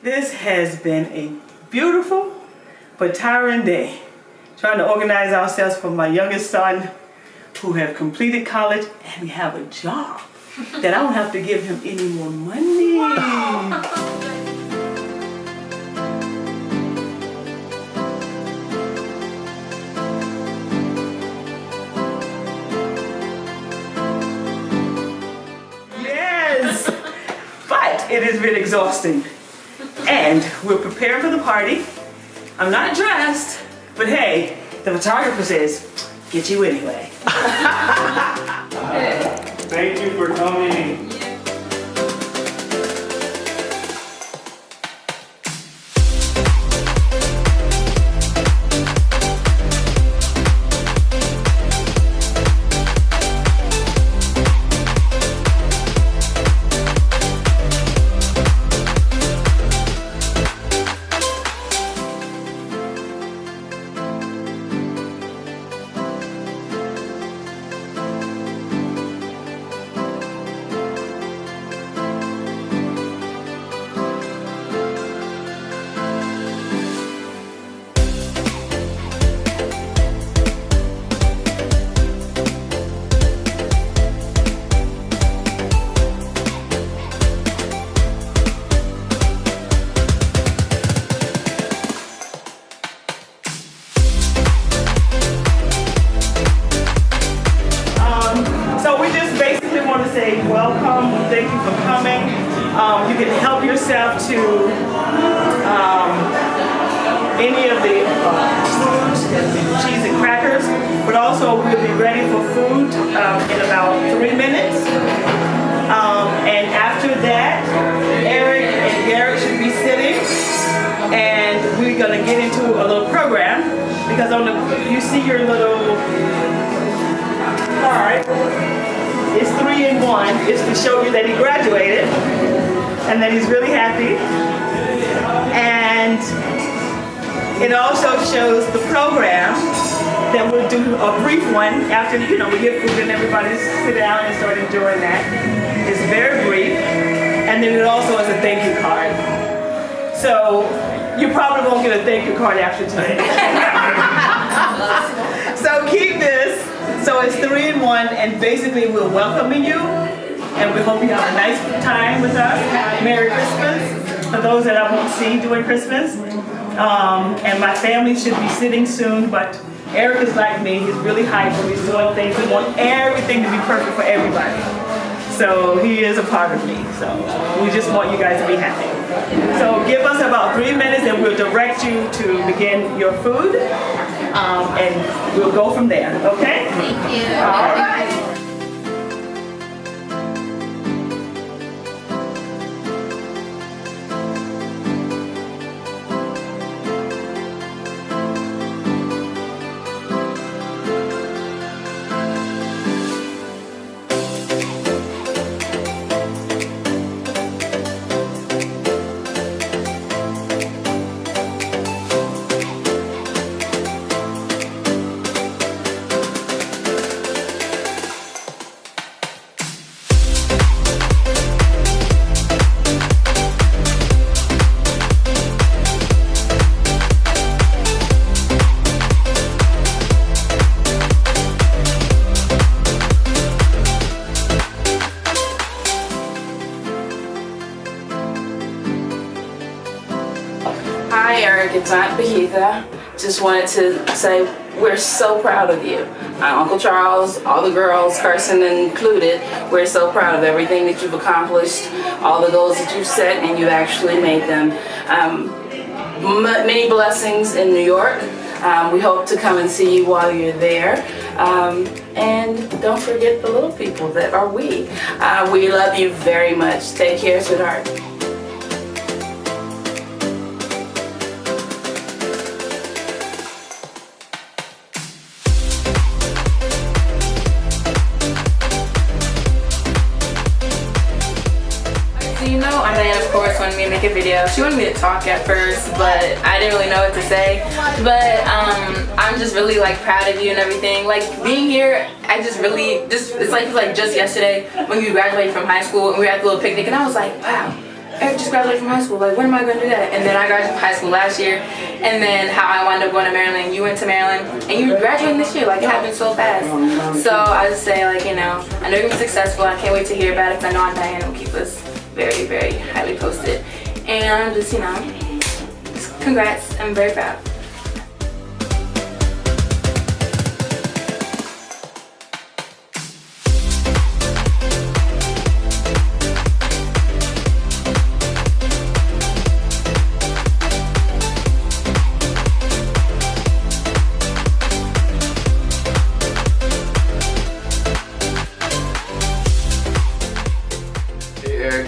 This has been a beautiful but tiring day, trying to organize ourselves for my youngest son who have completed college and we have a job that I don't have to give him any more money. Yes, but it has been exhausting. And we're preparing for the party. I'm not dressed, but hey, the photographer says, get you anyway. Thank you for coming. Welcome, thank you for coming. You can help yourself to any of the foods, cheese and crackers, but also we'll be ready for food in about 3 minutes. And after that, Eric and Garrett should be sitting, and we're going to get into a little program because on the you see your little card. It's 3 in 1. It's to show you that he graduated and that he's really happy. And it also shows the program that we'll do a brief one after, we get food and everybody sit down and start enjoying that. It's very brief. And then it also has a thank you card. So you probably won't get a thank you card after today. So keep this. So it's 3 in 1, and basically we're welcoming you, and we hope you have a nice time with us. Merry Christmas for those that I won't see during Christmas. And my family should be sitting soon, but Eric is like me. He's really hyper. He's doing things. We want everything to be perfect for everybody. So he is a part of me. So we just want you guys to be happy. So give us about 3 minutes and we'll direct you to begin your food. And we'll go from there, okay? Thank you. All right. Hi Eric, it's Aunt Behitha. Just wanted to say we're so proud of you. Uncle Charles, all the girls, Carson included, we're so proud of everything that you've accomplished, all the goals that you've set, and you've actually made them. Many blessings in New York. We hope to come and see you while you're there. And don't forget the little people that are we. We love you very much. Take care, sweetheart. So Dianne, of course, wanted me to make a video. She wanted me to talk at first, but I didn't really know what to say. But I'm just really proud of you and everything. Being here, I just really it's like just yesterday when you graduated from high school and we were at the little picnic, and I was like, wow, Eric just graduated from high school. Like, when am I going to do that? And then I graduated from high school last year. And then how I wound up going to Maryland. You went to Maryland. And you graduated this year. Like, it happened so fast. So I just say, like, you know, I know you're successful. I can't wait to hear about it. Because I know Aunt Diane will keep us very, very highly posted. And I'm just, you know, just congrats. I'm very proud.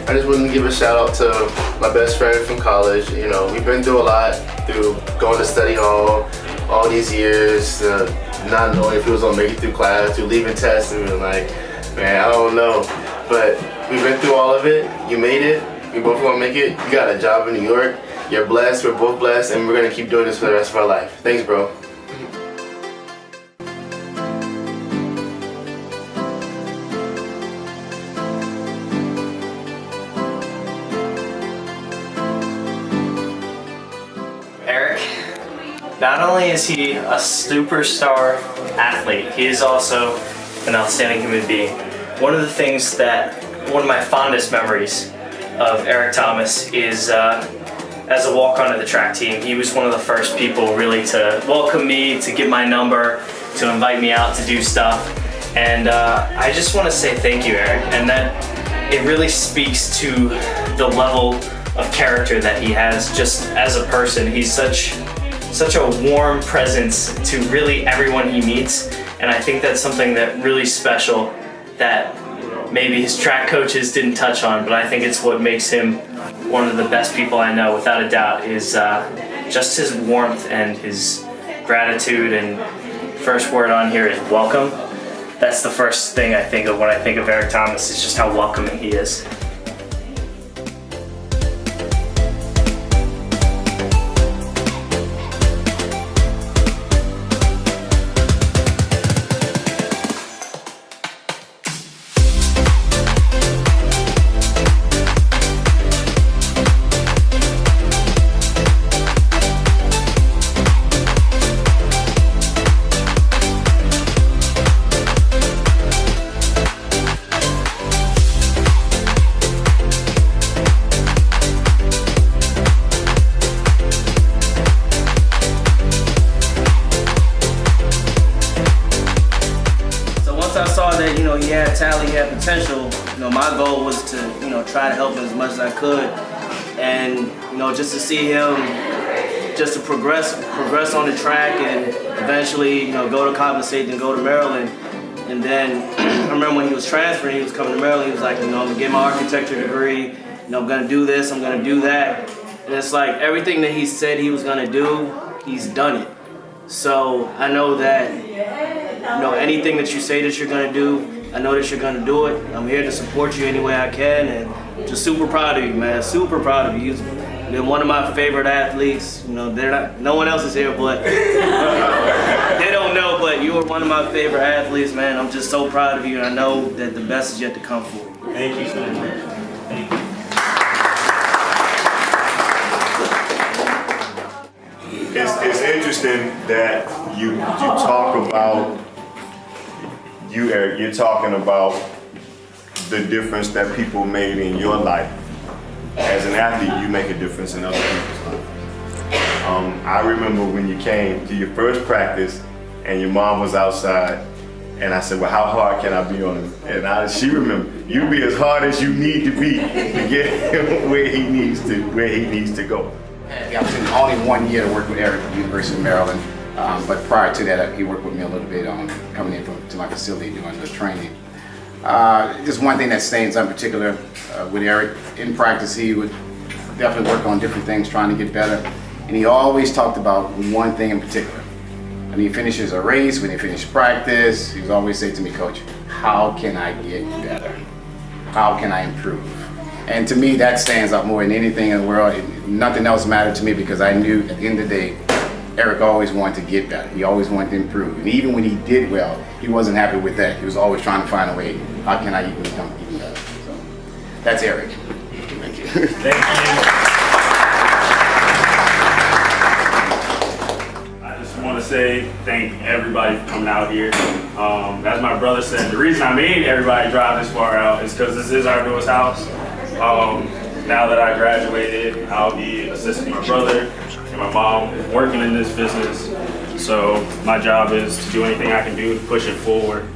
I just wanted to give a shout out to my best friend from college. You know, we've been through a lot, through going to study hall all these years, not knowing if he was gonna make it through class, through leaving tests, and being like, man, I don't know. But we've been through all of it. You made it. We both gonna make it. You got a job in New York. You're blessed. We're both blessed, and we're gonna keep doing this for the rest of our life. Thanks, bro. Eric, not only is he a superstar athlete, he is also an outstanding human being. One of my fondest memories of Eric Thomas is as a walk-on to the track team. He was one of the first people really to welcome me, to give my number, to invite me out to do stuff. And I just want to say thank you, Eric, and that it really speaks to the level of character that he has just as a person. He's such a warm presence to really everyone he meets, and I think that's something that really special that maybe his track coaches didn't touch on, but I think it's what makes him one of the best people I know, without a doubt, is just his warmth and his gratitude. And first word on here is welcome. That's the first thing I think of when I think of Eric Thomas, is just how welcoming he is. I saw that, you know, he had talent, he had potential, you know, my goal was to, you know, try to help him as much as I could. And, you know, just to see him just to progress on the track and eventually, you know, go to Coppin State and go to Maryland. And then I remember when he was transferring, he was coming to Maryland, he was like, you know, I'm gonna get my architecture degree, you know, I'm gonna do this, I'm gonna do that. And it's like everything that he said he was gonna do, he's done it. So I know that, you know, anything that you say that you're gonna do, I know that you're gonna do it. I'm here to support you any way I can, and just super proud of you, man. Super proud of you. You've been one of my favorite athletes. You know, no one else is here, but they don't know, but you are one of my favorite athletes, man. I'm just so proud of you, and I know that the best is yet to come for you. Thank you so much. Thank you. It's interesting that you talk about, Eric, you're talking about the difference that people made in your life. As an athlete, you make a difference in other people's lives. I remember when you came to your first practice and your mom was outside, and I said, well, how hard can I be on him? And she remembered, you be as hard as you need to be to get him where he needs to go. I had the opportunity only 1 year to work with Eric at the University of Maryland, but prior to that, he worked with me a little bit on coming in to my facility doing the training. Just one thing that stands out in particular with Eric, in practice, he would definitely work on different things, trying to get better, and he always talked about one thing in particular. When he finishes a race, when he finishes practice, he would always say to me, Coach, how can I get better? How can I improve? And to me, that stands out more than anything in the world. Nothing else mattered to me because I knew at the end of the day, Eric always wanted to get better. He always wanted to improve. And even when he did well, he wasn't happy with that. He was always trying to find a way, how can I even become even better? So that's Eric. Thank you. Thank you. I just want to say thank everybody for coming out here. As my brother said, the reason I made everybody drive this far out is because this is our newest house. Now that I graduated, I'll be assisting my brother and my mom working in this business. So my job is to do anything I can do to push it forward.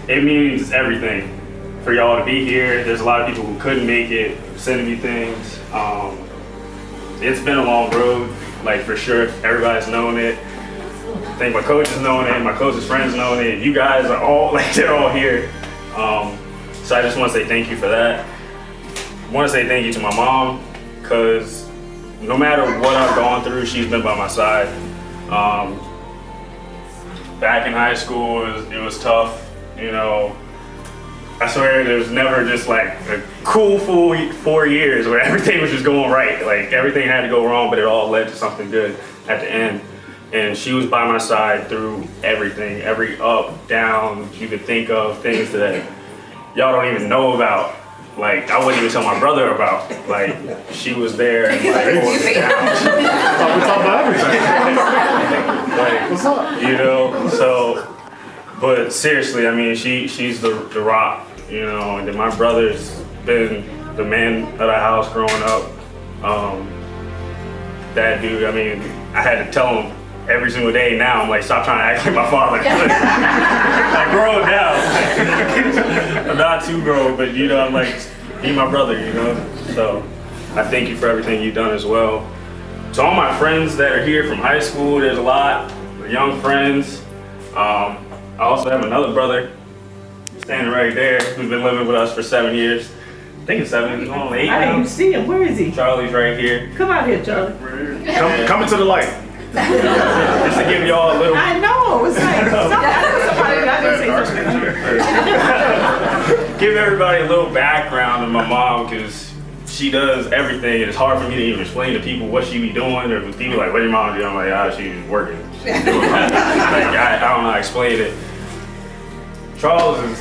It means everything for y'all to be here. There's a lot of people who couldn't make it, sending me things. It's been a long road, like for sure. Everybody's known it. I think my coach has known it, my closest friends known it. You guys are all, like, they're all here. So I just want to say thank you for that. I want to say thank you to my mom, because no matter what I've gone through, she's been by my side. Back in high school, it was tough, you know. I swear there was never just like a cool full 4 years where everything was just going right. Like everything had to go wrong, but it all led to something good at the end. And she was by my side through everything, every up, down you could think of, things that y'all don't even know about. Like I wouldn't even tell my brother about. Like she was there and like holding it down. We talk about everything. Like, What's up? you know, so. But seriously, I mean, she's the rock, you know, and then my brother's been the man of the house growing up. That dude, I mean, I had to tell him every single day now, I'm like, stop trying to act like my father. I'm grown now. I'm not too grown, but you know, I'm like, be my brother, you know? So I thank you for everything you've done as well. To all my friends that are here from high school, there's a lot, young friends. I also have another brother standing right there who's been living with us for 7 years. I think it's 7, he's on 8 I didn't now. even see him. Where is he? Charlie's right here. Come out here, Charlie. Coming to the light. Just to give y'all a little. I know. It's like somebody I didn't say something. Give everybody a little background on my mom, because she does everything. It's hard for me to even explain to people what she be doing, or if people like, what your mom do? I'm like, she's working. She's doing like, I don't know how to explain it. Charles is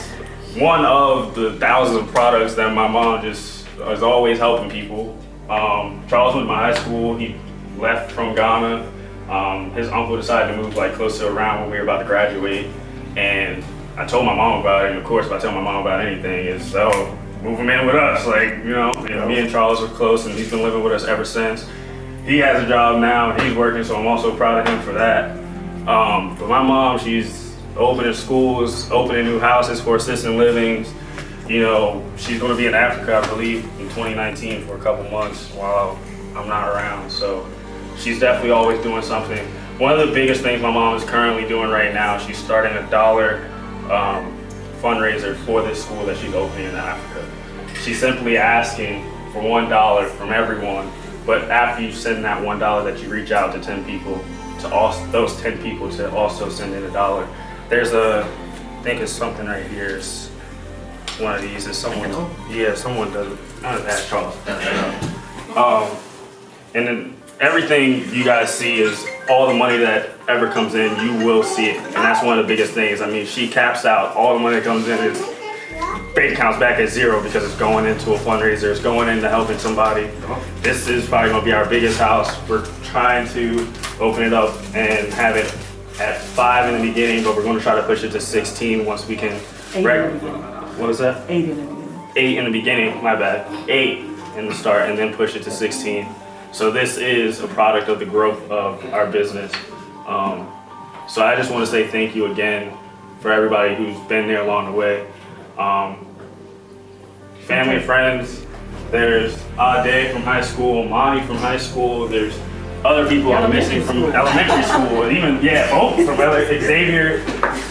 one of the thousands of products that my mom just is always helping people. Charles went to my high school. He left from Ghana. His uncle decided to move like close to around when we were about to graduate, and I told my mom about it. And of course, if I tell my mom about anything, it's move him in with us, like, you know. And me and Charles were close, and he's been living with us ever since. He has a job now, and he's working, so I'm also proud of him for that. But my mom, she's opening schools, opening new houses for assisted livings. You know, she's going to be in Africa, I believe, in 2019 for a couple months while I'm not around. So she's definitely always doing something. One of the biggest things my mom is currently doing right now, she's starting a $1 fundraiser for this school that she's opening in Africa. She's simply asking for $1 from everyone, but after you send that $1 that you reach out to 10 people, to also, those 10 people to also send in $1. There's I think it's something right here. It's one of these. Is someone? Yeah, someone does it. Not that Charles. And then everything you guys see is all the money that ever comes in. You will see it, and that's one of the biggest things. I mean, she caps out all the money that comes in. Is bank account's back at zero because it's going into a fundraiser. It's going into helping somebody. This is probably going to be our biggest house. We're trying to open it up and have it at 5 in the beginning, but we're going to try to push it to 16 once we can. 8 in the beginning. What was that? 8 in the beginning. 8 in the beginning, my bad. 8 in the start, and then push it to 16. So this is a product of the growth of our business. So I just want to say thank you again for everybody who's been there along the way. Family and friends. There's Ade from high school, Monty from high school. There's other people I'm missing from elementary school, and even both from Xavier.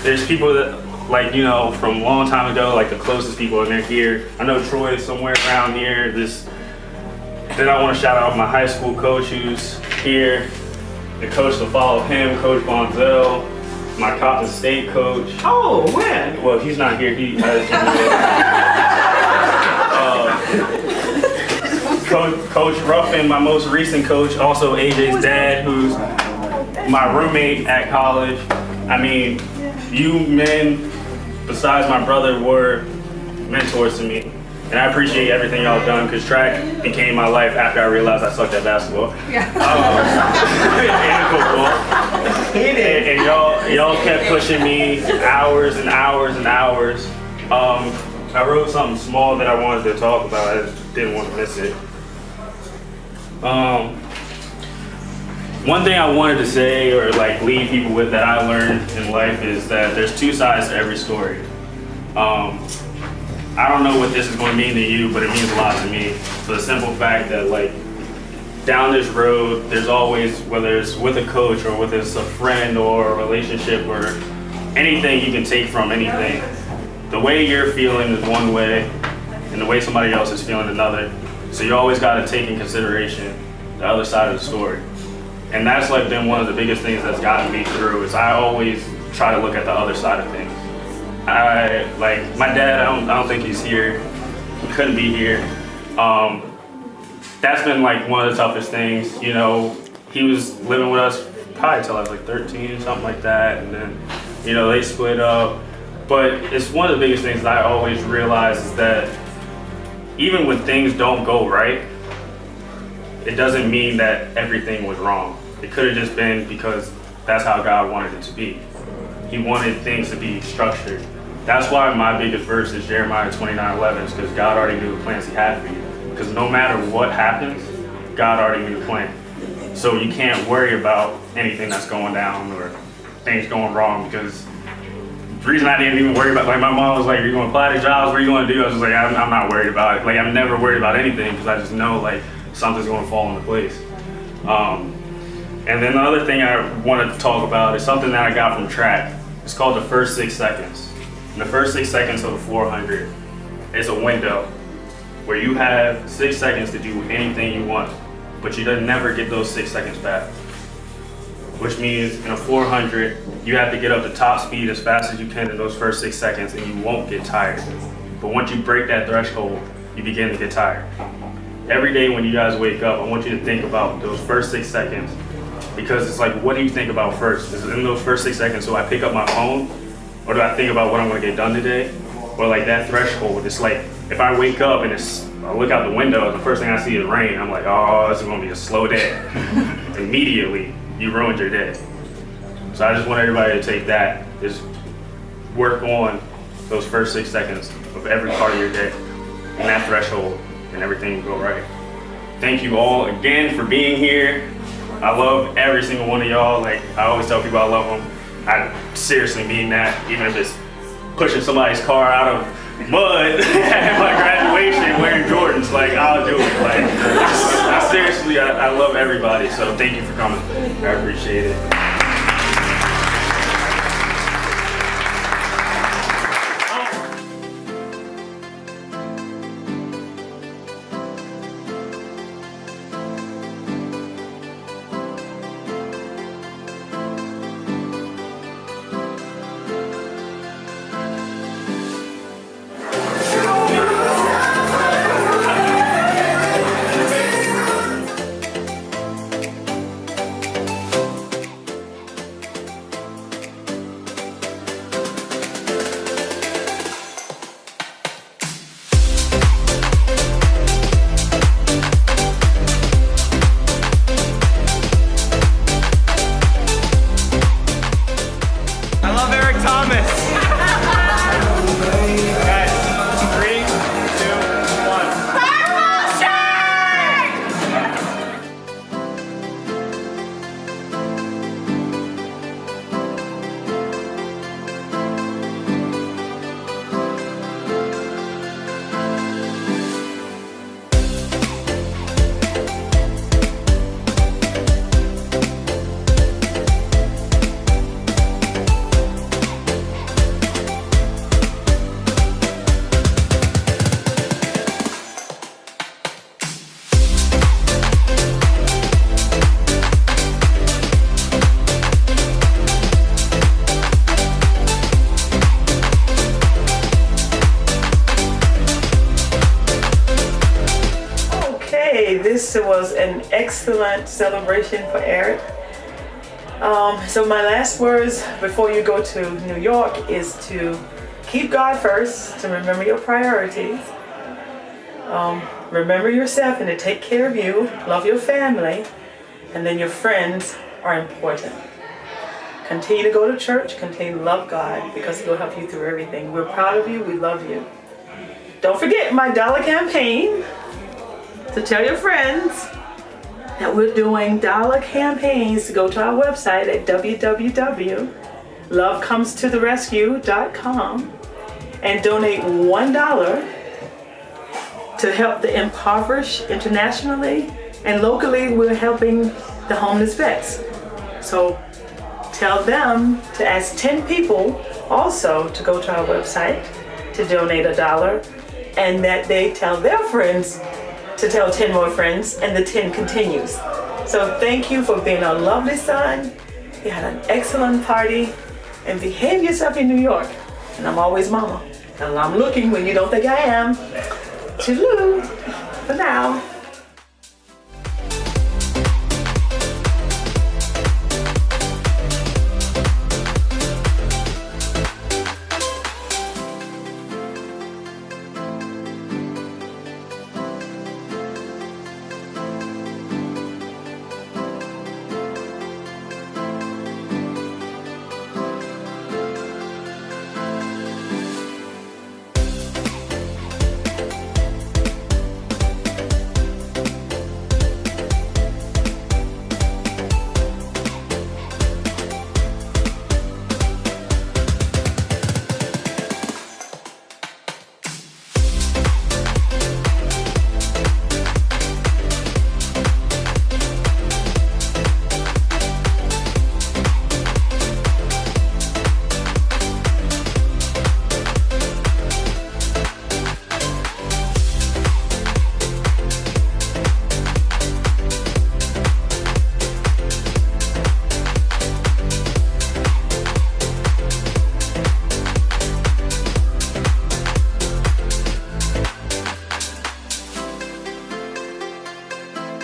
There's people that, like, you know, from a long time ago, like the closest people, and they're here. I know Troy is somewhere around here. Then I want to shout out my high school coach who's here, the coach to follow him, Coach Bonzel, my Coppin State coach. Oh, when? Well, he's not here. He Coach Ruffin, my most recent coach, also AJ's dad, who's my roommate at college. I mean, you men, besides my brother, were mentors to me. And I appreciate everything y'all done because track became my life after I realized I sucked at basketball. And football. And y'all kept pushing me hours and hours and hours. I wrote something small that I wanted to talk about. I just didn't want to miss it. One thing I wanted to say or like leave people with that I learned in life is that there's two sides to every story. I don't know what this is going to mean to you, but it means a lot to me. For the simple fact that like down this road, there's always, whether it's with a coach or whether it's a friend or a relationship or anything you can take from anything. The way you're feeling is one way and the way somebody else is feeling another. So you always got to take in consideration the other side of the story. And that's like been one of the biggest things that's gotten me through is I always try to look at the other side of things. Like my dad, I don't think he's here. He couldn't be here. That's been like one of the toughest things. You know, he was living with us probably till I was like 13, something like that. And then, you know, they split up. But it's one of the biggest things that I always realize is that even when things don't go right, it doesn't mean that everything was wrong. It could have just been because that's how God wanted it to be. He wanted things to be structured. That's why my biggest verse is Jeremiah 29:11, because God already knew the plans he had for you. Because no matter what happens, God already knew the plan. So you can't worry about anything that's going down or things going wrong, because the reason I didn't even worry about, like my mom was like, are you going to apply to jobs? What are you going to do? I was just like, I'm not worried about it. Like I'm never worried about anything because I just know like something's going to fall into place. And then the other thing I wanted to talk about is something that I got from track. It's called the first 6 seconds. And the first 6 seconds of the 400 is a window where you have 6 seconds to do anything you want, but you never get those 6 seconds back. Which means in a 400, you have to get up to top speed as fast as you can in those first 6 seconds and you won't get tired. But once you break that threshold, you begin to get tired. Every day when you guys wake up, I want you to think about those first 6 seconds, because it's like, what do you think about first? Is it in those first 6 seconds, so I pick up my phone, or do I think about what I'm gonna get done today? Or like that threshold, it's like, if I wake up and I look out the window, the first thing I see is rain, I'm like, oh, this is gonna be a slow day. Immediately, you ruined your day. So I just want everybody to take that, just work on those first 6 seconds of every part of your day, and that threshold, and everything will go right. Thank you all again for being here. I love every single one of y'all. Like I always tell people I love them. I seriously mean that, even if it's pushing somebody's car out of mud at my graduation wearing Jordans, like I'll do it. Like I love everybody, so thank you for coming. I appreciate it. This was an excellent celebration for Eric. So my last words before you go to New York is to keep God first, to remember your priorities, Remember yourself and to take care of you, love your family, and then your friends are important. Continue to go to church, continue to love God because He'll help you through everything. We're proud of you, we love you. Don't forget my dollar campaign to tell your friends that we're doing dollar campaigns. To go to our website at www.lovecomstotherescue.com and donate $1 to help the impoverished internationally, and locally we're helping the homeless vets. So tell them to ask 10 people also to go to our website to donate $1, and that they tell their friends to tell 10 more friends, and the 10 continues. So thank you for being a lovely son. You had an excellent party, and behave yourself in New York. And I'm always mama, and I'm looking when you don't think I am. Toodaloo for now.